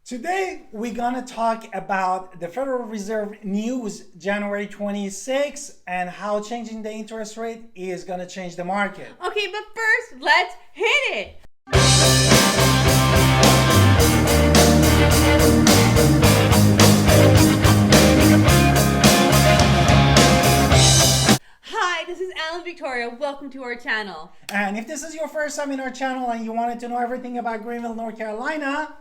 Today, we're gonna talk about the Federal Reserve news January 26 and how changing the interest rate is gonna change the market. Okay, but first, let's hit it. Hi, this is Alan Victoria. Welcome to our channel. And if this is your first time in our channel and you wanted to know everything about Greenville, North Carolina,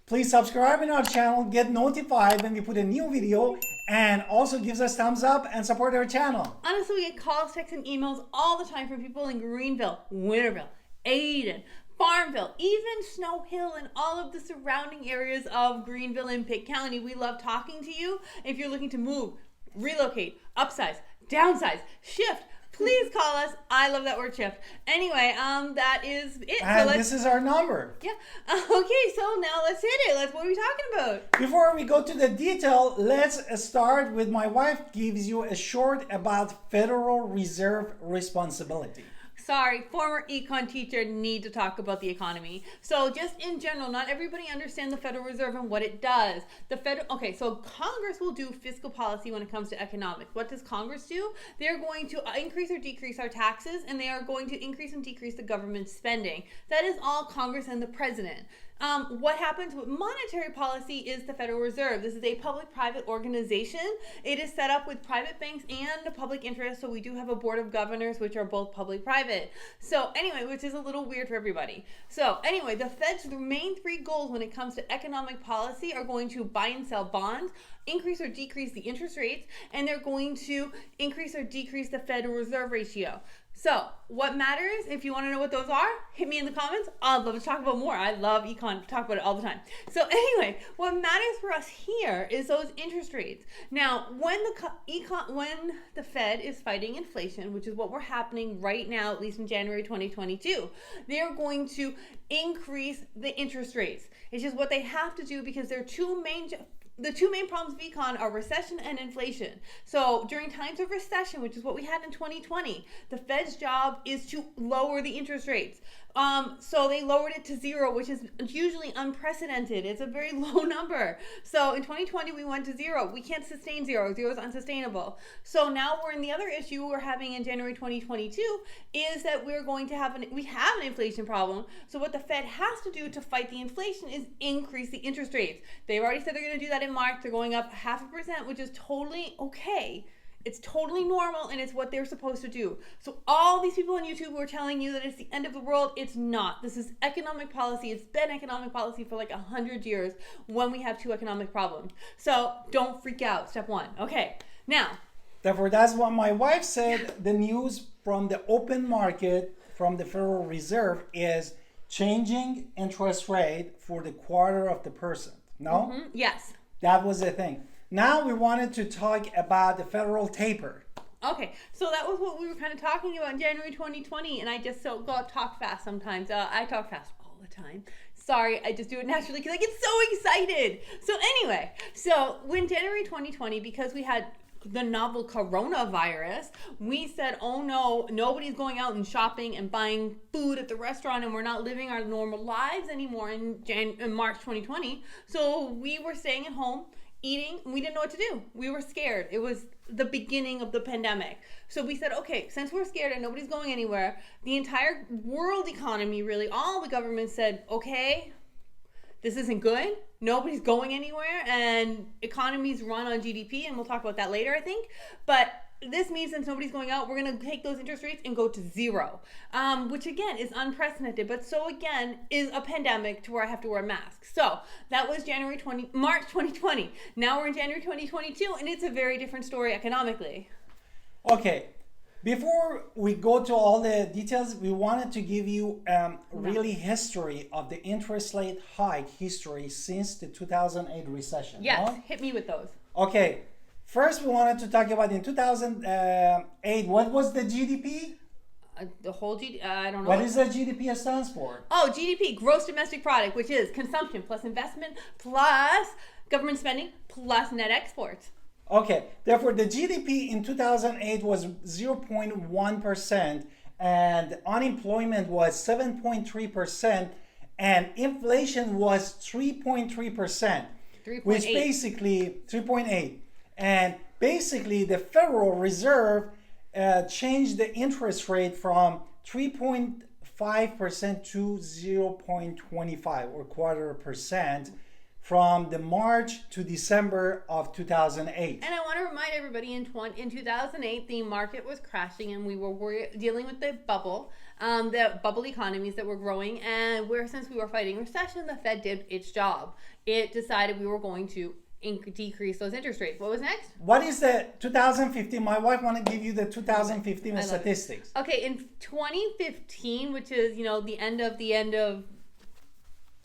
please subscribe in our channel, get notified when we put a new video, and also gives us thumbs up and support our channel. Honestly, we get calls, texts, and emails all the time from people in Greenville, Winterville, Ayden, Farmville, even Snow Hill, and all of the surrounding areas of Greenville and Pitt County. We love talking to you. If you're looking to move, relocate, upsize, downsize, shift, please call us. I love that word shift. Anyway, that is it. And this is our number. Yeah. Okay, so now let's hit it. What are we talking about? Before we go to the detail, let's start with my wife gives you a short about Federal Reserve responsibility. Sorry, former econ teacher, need to talk about the economy. So just in general, not everybody understands the Federal Reserve and what it does. So Congress will do fiscal policy when it comes to economics. What does Congress do? They're going to increase or decrease our taxes, and they are going to increase and decrease the government spending. That is all Congress and the president. What happens with monetary policy is the Federal Reserve. This is a public-private organization. It is set up with private banks and the public interest, so we do have a board of governors, which are both public-private. So anyway, which is a little weird for everybody. So anyway, the Fed's main three goals when it comes to economic policy are going to buy and sell bonds, increase or decrease the interest rates, and they're going to increase or decrease the Federal Reserve ratio. So what matters, if you want to know what those are, hit me in the comments. I'd love to talk about more. I love econ, talk about it all the time. So anyway, what matters for us here is those interest rates. Now, when the Fed is fighting inflation, which is what we're happening right now, at least in January 2022, they're going to increase the interest rates. It's just what they have to do because the two main problems of econ are recession and inflation. So during times of recession, which is what we had in 2020, the Fed's job is to lower the interest rates. So they lowered it to 0, which is usually unprecedented. It's a very low number. So in 2020, we went to 0. We can't sustain 0. 0 is unsustainable. So now we're in the other issue we're having in January 2022 is that we're going to have an inflation problem. So what the Fed has to do to fight the inflation is increase the interest rates. They've already said they're going to do that in March. They're going up 0.5%, which is totally okay. It's totally normal, and it's what they're supposed to do. So all these people on YouTube who are telling you that it's the end of the world, it's not. This is economic policy. It's been economic policy for like 100 years when we have two economic problems. So don't freak out, step one. Okay, now. Therefore, that's what my wife said. The news from the open market from the Federal Reserve is changing interest rate for the quarter of the percent. No? Mm-hmm. Yes. That was the thing. Now we wanted to talk about the federal taper. Okay, so that was what we were kind of talking about in January 2020, and I just talk fast sometimes. I talk fast all the time. Sorry, I just do it naturally because I get so excited. So anyway, when January 2020, because we had the novel coronavirus, we said, oh no, nobody's going out and shopping and buying food at the restaurant, and we're not living our normal lives anymore in March 2020. So we were staying at home, eating, and we didn't know what to do. We were scared. It was the beginning of the pandemic. So we said, okay, since we're scared and nobody's going anywhere, the entire world economy, really, all the governments said, okay, this isn't good. Nobody's going anywhere, and economies run on GDP, and we'll talk about that later, I think. But this means since nobody's going out, we're going to take those interest rates and go to 0, which again is unprecedented. But so again is a pandemic to where I have to wear a mask. So that was March 2020. Now we're in January 2022, and it's a very different story economically. Okay. Before we go to all the details, we wanted to give you really history of the interest rate hike history since the 2008 recession. Yes, no? Hit me with those. Okay. First, we wanted to talk about in 2008, what was the GDP? The whole GDP, I don't know. What is the GDP stands for? Oh, GDP, gross domestic product, which is consumption plus investment plus government spending plus net exports. Okay, therefore the GDP in 2008 was 0.1% and unemployment was 7.3%. and inflation was 3.3%, 3.8. which basically 3.8, and basically the Federal Reserve changed the interest rate from 3.5% to 0.25 or quarter percent from the March to December of 2008. And I want to remind everybody, in 2008, the market was crashing, and we were dealing with the bubble economies that were growing. And since we were fighting recession, the Fed did its job. It decided we were going to decrease those interest rates. What was next? What is the 2015? My wife want to give you the 2015 statistics. Okay, in 2015, which is the end of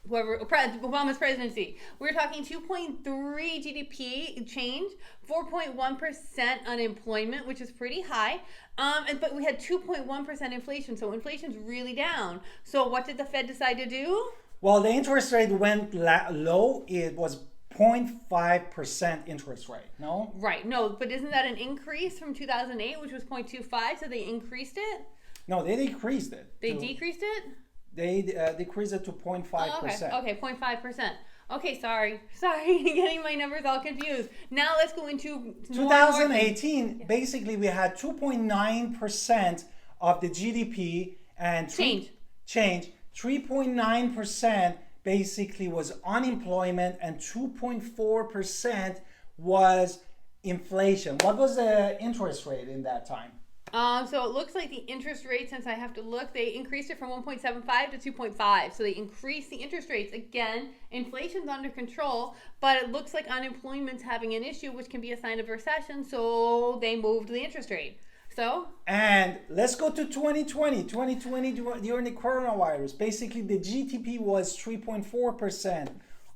Obama's presidency, we were talking 2.3 GDP change, 4.1% unemployment, which is pretty high, but we had 2.1% inflation. So inflation's really down. So what did the Fed decide to do? Well, the interest rate went low. It was 0.5% interest rate, no? Right, no, but isn't that an increase from 2008, which was 0.25, so they increased it? No, they decreased it. They decreased it? They decreased it to 0.5%. Oh, okay, 0.5%. Okay, sorry, getting my numbers all confused. Now let's go into 2018, basically we had 2.9% of the GDP and change. 3.9% basically was unemployment, and 2.4% was inflation. What was the interest rate in that time? So it looks like the interest rate, since I have to look, they increased it from 1.75 to 2.5. So they increased the interest rates. Again, inflation's under control, but it looks like unemployment's having an issue, which can be a sign of recession. So they moved the interest rate. So? And let's go to 2020. 2020, during the coronavirus, basically the GDP was 3.4%.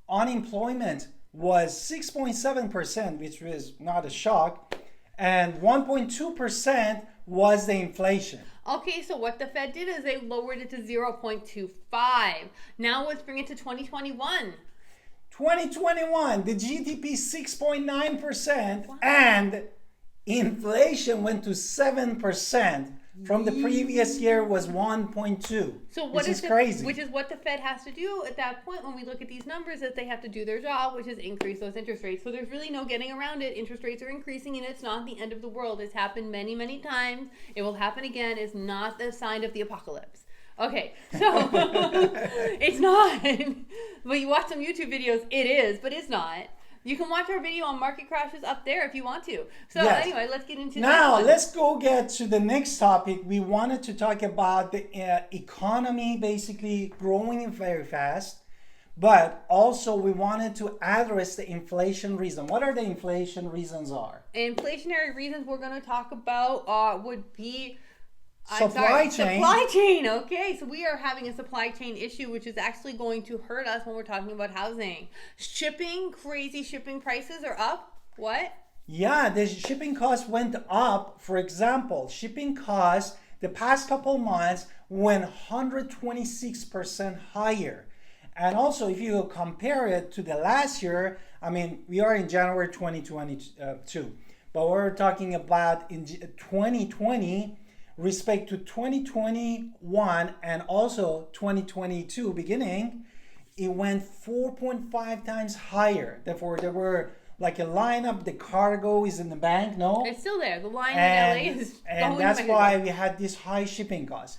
Unemployment was 6.7%, which was not a shock. And 1.2% was the inflation. Okay, so what the Fed did is they lowered it to 0.25. Now let's bring it to 2021. 2021, the GDP 6.9%, and inflation went to 7%. From the previous year was 1.2. So what is crazy. Which is what the Fed has to do at that point when we look at these numbers, that they have to do their job, which is increase those interest rates. So there's really no getting around it. Interest rates are increasing, and it's not the end of the world. It's happened many, many times. It will happen again. It's not the sign of the apocalypse. Okay, so it's not. But you watch some YouTube videos, it is, but it's not. You can watch our video on market crashes up there if you want to. So Anyway, let's get into now. Let's go get to the next topic. We wanted to talk about the economy basically growing very fast, but also we wanted to address the inflation reason. What are the inflation reasons are? Inflationary reasons we're going to talk about would be Supply chain. Okay, so we are having a supply chain issue, which is actually going to hurt us when we're talking about housing. Crazy shipping prices are up. What? Yeah, the shipping costs went up. For example, shipping costs the past couple months went 126% higher. And also, if you compare it to the last year, I mean, we are in January 2022, but we're talking about in 2020, respect to 2021 and also 2022 beginning, it went 4.5 times higher. Therefore, there were like a lineup. The cargo is in the bank, no? It's still there. The line in LA is and that's why we had this high shipping costs.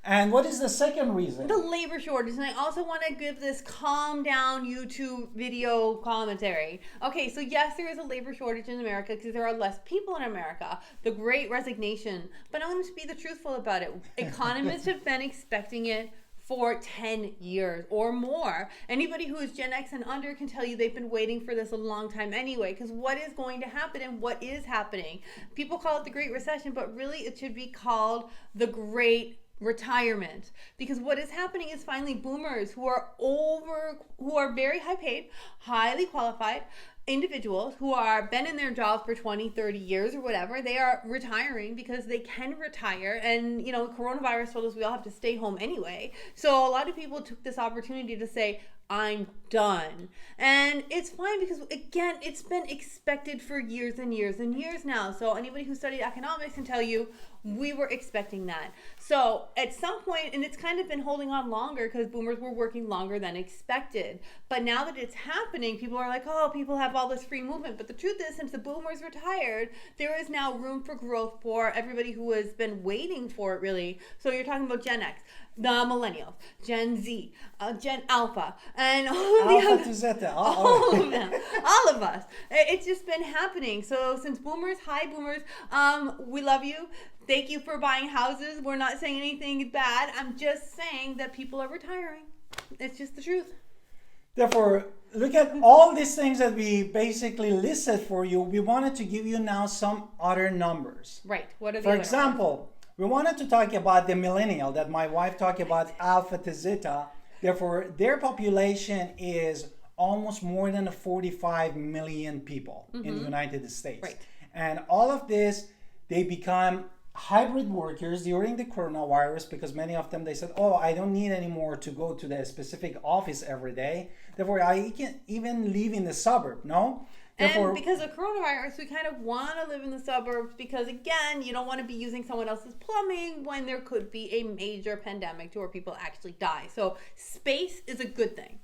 And what is the second reason? The labor shortage. And I also want to give this calm down YouTube video commentary. Okay, so yes, there is a labor shortage in America because there are less people in America. The Great Resignation. But I'm going to be the truthful about it. Economists have been expecting it for 10 years or more. Anybody who is Gen X and under can tell you they've been waiting for this a long time anyway, because what is going to happen and what is happening? People call it the Great Recession, but really it should be called the Great Retirement, because what is happening is finally boomers who are very high paid, highly qualified individuals who are been in their jobs for 20, 30 years or whatever, they are retiring because they can retire. And coronavirus told us we all have to stay home anyway. So a lot of people took this opportunity to say, I'm done. And it's fine because, again, it's been expected for years and years and years now. So anybody who studied economics can tell you we were expecting that. So at some point, and it's kind of been holding on longer because boomers were working longer than expected. But now that it's happening, people are like, oh, people have all this free movement. But the truth is, since the boomers retired, there is now room for growth for everybody who has been waiting for it, really. So you're talking about Gen X, the Millennials, Gen Z, Gen Alpha, and all of the Alpha other, to Zeta. all of them, all of us. It's just been happening. So since boomers, hi boomers, we love you. Thank you for buying houses. We're not saying anything bad. I'm just saying that people are retiring. It's just the truth. Therefore, look at all these things that we basically listed for you. We wanted to give you now some other numbers. Right. What are the For other example, we wanted to talk about the millennial that my wife talked about, Alpha to Zeta. Therefore, their population is almost more than 45 million people in the United States. Right. And all of this, they become hybrid workers during the coronavirus because many of them, they said, oh, I don't need anymore to go to the specific office every day. Therefore, I can even live in the suburb, no? Therefore, and because of coronavirus, we kind of want to live in the suburbs because, again, you don't want to be using someone else's plumbing when there could be a major pandemic to where people actually die. So space is a good thing.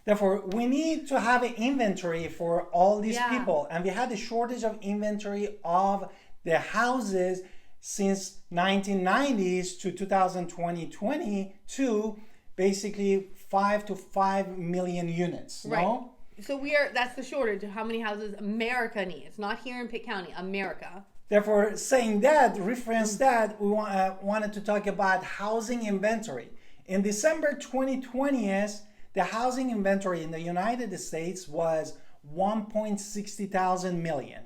Therefore, we need to have an inventory for all these people. And we had a shortage of inventory of the houses since 1990s to 2020 to basically 5 to 5 million units. Right. No? So that's the shortage of how many houses America needs. Not here in Pitt County, America. Therefore, saying that, reference that, we wanted to talk about housing inventory. In December 2020, the housing inventory in the United States was 1.60 thousand million.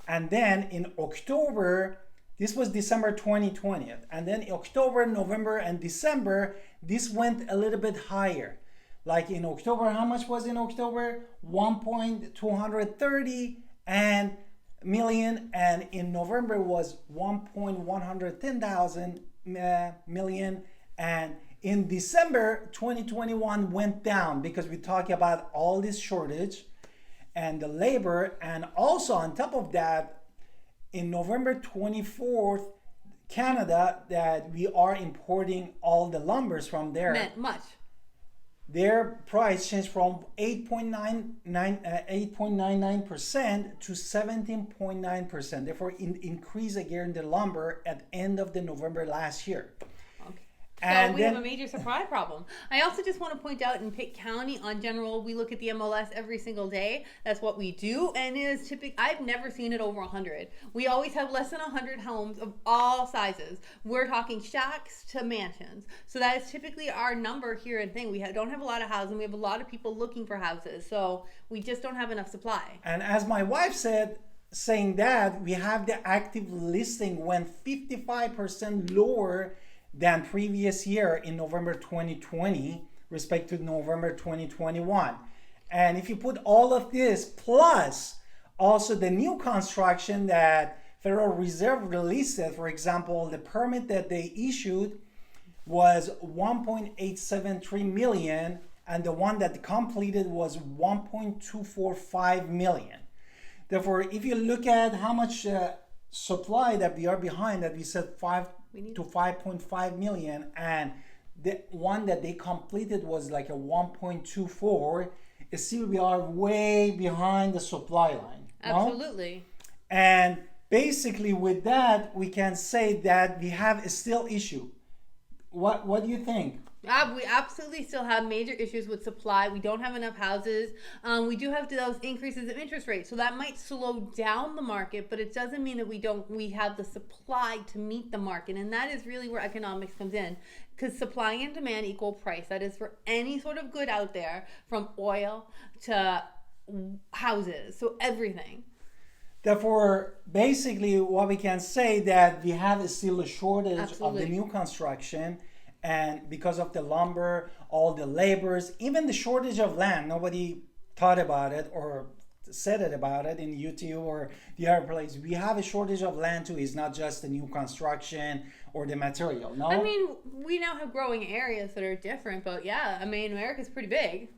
And then in October, this was December 2020. And then in October, November, and December, this went a little bit higher. Like in October, how much was in October? 1.230 million. And in November was 1.110 million. And in December 2021 went down because we talk about all this shortage and the labor. And also on top of that, in November 24th, Canada, that we are importing all the lumbers from there. Meant much. Their price changed from 8.99% to 17.9%. Therefore, increase again the lumber at end of the November last year. So we have a major supply problem. I also just want to point out in Pitt County, on general, we look at the MLS every single day. That's what we do, and it is typically, I've never seen it over 100. We always have less than 100 homes of all sizes. We're talking shacks to mansions. So that is typically our number here and thing. We don't have a lot of housing. We have a lot of people looking for houses. So we just don't have enough supply. And as my wife said, saying that, we have the active listing went 55% lower than previous year in November 2020 respect to November 2021. And if you put all of this plus also the new construction that Federal Reserve released, for example, the permit that they issued was 1.873 million and the one that completed was 1.245 million. Therefore, if you look at how much supply that we are behind, that we said 5 to 5.5 million, and the one that they completed was like a 1.24, still we are way behind the supply line. Absolutely. No? And basically with that, we can say that we have a still issue. What do you think? We absolutely still have major issues with supply. We don't have enough houses. We do have those increases of interest rates, so that might slow down the market, but it doesn't mean that we have the supply to meet the market, and that is really where economics comes in, because supply and demand equal price. That is for any sort of good out there, from oil to houses, so everything. Therefore, basically what we can say that we have still a shortage Absolutely. of the new construction. And because of the lumber, all the laborers, even the shortage of land, nobody thought about it or said it about it in UTU or the other place. We have a shortage of land too. It's not just the new construction or the material, no? I mean, we now have growing areas that are different, but yeah, I mean, America's pretty big.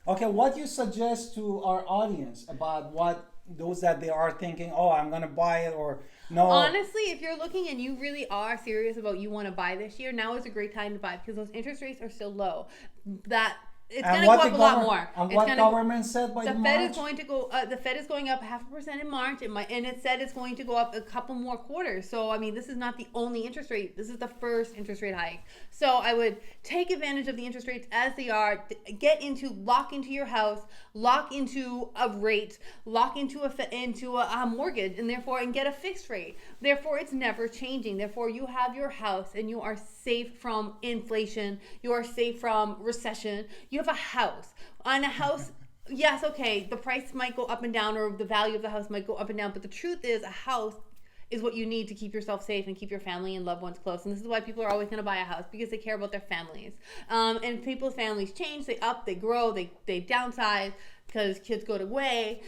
Okay, what you suggest to our audience about what those that they are thinking, oh, I'm gonna buy it, or no? Honestly, if you're looking and you really are serious about you want to buy this year, now is a great time to buy because those interest rates are still low. That it's going to go up a lot more. And It's what gonna, government said by the the Fed March? is going to go. The Fed is going up 0.5% in March, and it said it's going to go up a couple more quarters. So I mean, this is not the only interest rate. This is the first interest rate hike. So I would take advantage of the interest rates as they are. Lock into your house, lock into a rate, lock into a mortgage, and get a fixed rate. Therefore, it's never changing. Therefore, you have your house, and you are safe from inflation. You are safe from recession. You have a house. On a house, yes, okay, the price might go up and down, or the value of the house might go up and down, but the truth is a house is what you need to keep yourself safe and keep your family and loved ones close. And this is why people are always going to buy a house, because they care about their families. And people's families change, they up, they grow, they downsize, because kids go away,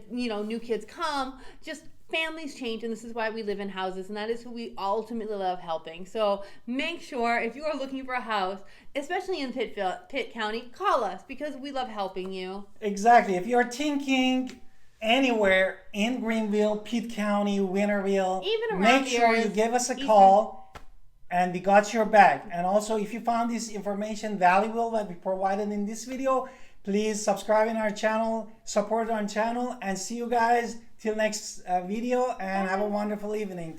new kids come, just families change, and this is why we live in houses, and that is who we ultimately love helping. So make sure, if you are looking for a house, especially in Pitt County, call us, because we love helping you. Exactly. If you're thinking anywhere in Greenville, Pitt County, Winterville, Even around make sure you give us a Eastern. call, and we got your back. And also, if you found this information valuable that we provided in this video, please subscribe in our channel, support our channel, and see you guys till next video, and have a wonderful evening.